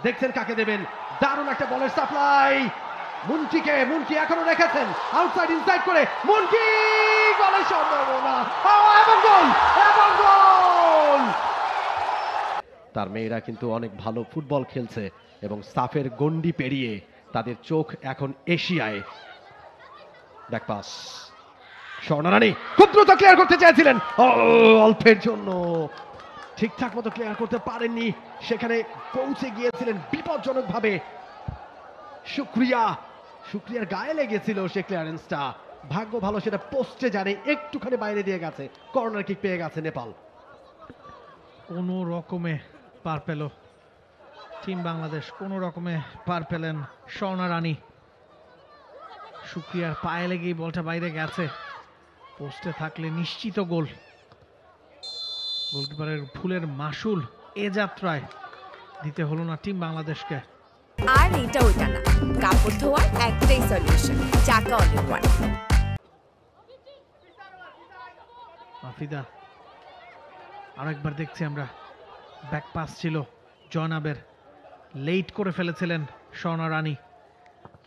দেখছেন কাকে দেবেন, দারুণ একটা বলের সাপ্লাই, মুন্টি এখনো রেখেছেন আউটসাইড ইনসাইড করে, মুন্টি গোলের সম্ভাবনা এবং গোল। তার মেয়েরা কিন্তু অনেক ভালো ফুটবল খেলছে এবং সাফের গন্ডি পেরিয়ে তাদের চোখ এখন এশিয়ায়। ব্যাক পাস, স্বর্ণা রানী খুব দ্রুত ক্লিয়ার করতে চেয়েছিলেন, অল্পের জন্য ঠিকঠাক মতো ক্লিয়ার করতে পারেননি, সেখানে পৌঁছে গিয়েছিলেন বিপজ্জনক ভাবে। শুক্রিয়ার গায়ে লেগেছিল সে ক্লিয়ারেন্সটা, ভাগ্য ভালো সেটা পোস্টে জানে একটুখানি বাইরে দিয়ে গেছে, কর্নার কিক পেয়ে গেছে নেপাল। কোনো রকমে পার পেল টিম বাংলাদেশ, কোনো রকমে পার পেলেন স্বর্ণা রানী। শুক্রিয়ার পায়ে লেগেই বলটা বাইরে গেছে, পোস্টে থাকলে নিশ্চিত গোল। গোলকিপারের ভুলের মাসুল এ যাত্রায় দিতে হলো না টিম বাংলাদেশকে। আর এটা ওইটা না, কাপড় ধোয়ার একটাই সলিউশন, চাকা অল ইন ওয়ান। আফিদা আরেকবার দেখছি আমরা, ব্যাক পাস ছিল জয়নাবের, লেট করে ফেলেছিলেন স্বর্ণা রানী।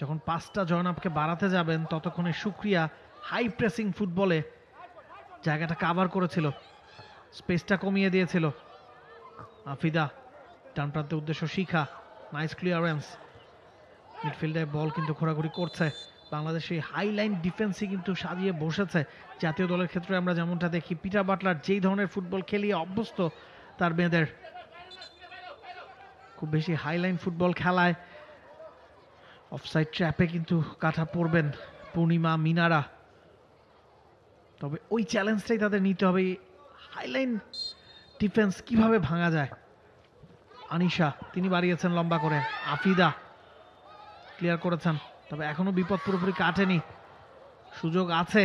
যখন পাসটা জয়নাবকে বাড়াতে যাবেন ততক্ষণে শুক্রিয়া হাই প্রেসিং ফুটবলে জায়গাটা কাভার করেছিল, স্পেসটা কমিয়ে দিয়েছিল। আফিদা ডান প্রান্তের উদ্দেশ্য শিখা, নাইস ক্লিয়ারেন্স, মিডফিল্ডে বল কিন্তু ঘোরাঘুরি করছে বাংলাদেশ। এই হাই লাইন ডিফেন্সই কিন্তু সাজিয়ে বসেছে জাতীয় দলের ক্ষেত্রে আমরা যেমনটা দেখি। পিটার বাটলার যেই ধরনের ফুটবল খেলিয়ে অভ্যস্ত তার মেয়েদের, খুব বেশি হাই লাইন ফুটবল খেলায় অফসাইড ট্র্যাপে কিন্তু কাটা পড়বেন পূর্ণিমা মিনারা। তবে ওই চ্যালেঞ্জটাই তাদের নিতে হবে, হাইলাইন ডিফেন্স কিভাবে ভাঙা যায়। আনিশা তিনি বাড়িয়েছেন লম্বা করে, আফিদা ক্লিয়ার করেছেন, তবে এখনো বিপদ পুরোপুরি কাটেনি, সুযোগ আছে।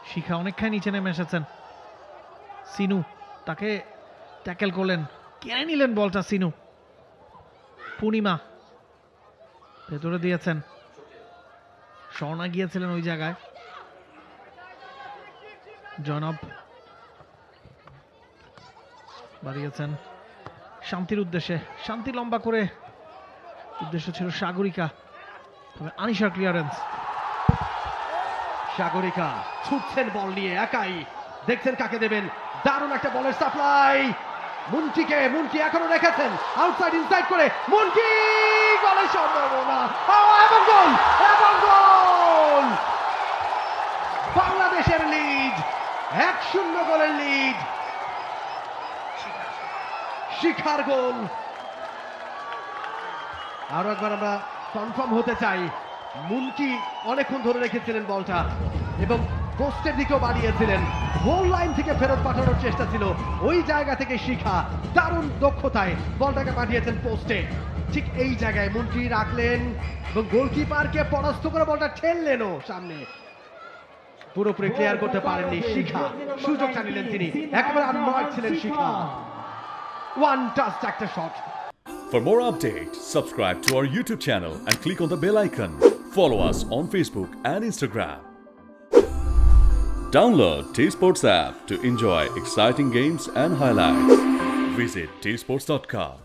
শিখা অনেকখানি নিচে নেমে এসেছেন, সিনু তাকে ট্যাকেল করলেন, কেড়ে নিলেন বলটা সিনু। পূর্ণিমা ভেতরে দিয়েছেন, স্বর্ণা গিয়েছিলেন ওই জায়গায়। জয়নব বাড়িয়েছেন শান্তির উদ্দেশ্যে, শান্তি লম্বা করে, উদ্দেশ্য ছিল সাগরিকা, তবে আনিশার ক্লিয়ারেন্স। সাগরিকা ছুটছেন বল নিয়ে একাই, দেখছেন কাকে দেবেন, দারুণ একটা বলের সাপ্লাই, মুন্টি এখনো রেখেছেন আউটসাইড ইনসাইড করে, মুন্টি গোলের সম্ভাবনা এবং গোল। বাংলাদেশের লিড 1-0 গোলের লিড, শিখার গোল। আরো একবার আমরা কনফার্ম হতে চাই, মুন্টি অনেকক্ষণ ধরে রেখেছিলেন বলটা এবং পোস্টের দিকেও বাড়িয়েছিলেন, গোল লাইন থেকে ফেরত পাঠানোর চেষ্টা ছিল, ওই জায়গা থেকে শিখা দারুণ দক্ষতায় বলটাকে পাঠিয়েছেন পোস্টে। ঠিক এই জায়গায় মুন্টি রাখলেন এবং গোলকিপারকে পরাস্ত করে বলটা ঠেললেনও সামনে, পুরোপুরি ক্লিয়ার করতে পারেননি শিখা, সুযোগটা নিলেন তিনি, একেবারে আনমার্ক ছিলেন শিখা, ওয়ান টাচ একটা shot. For more updates, subscribe to our YouTube channel and click on the bell icon. Follow us on Facebook and Instagram. Download T-Sports app to enjoy exciting games and highlights. Visit tsports.com.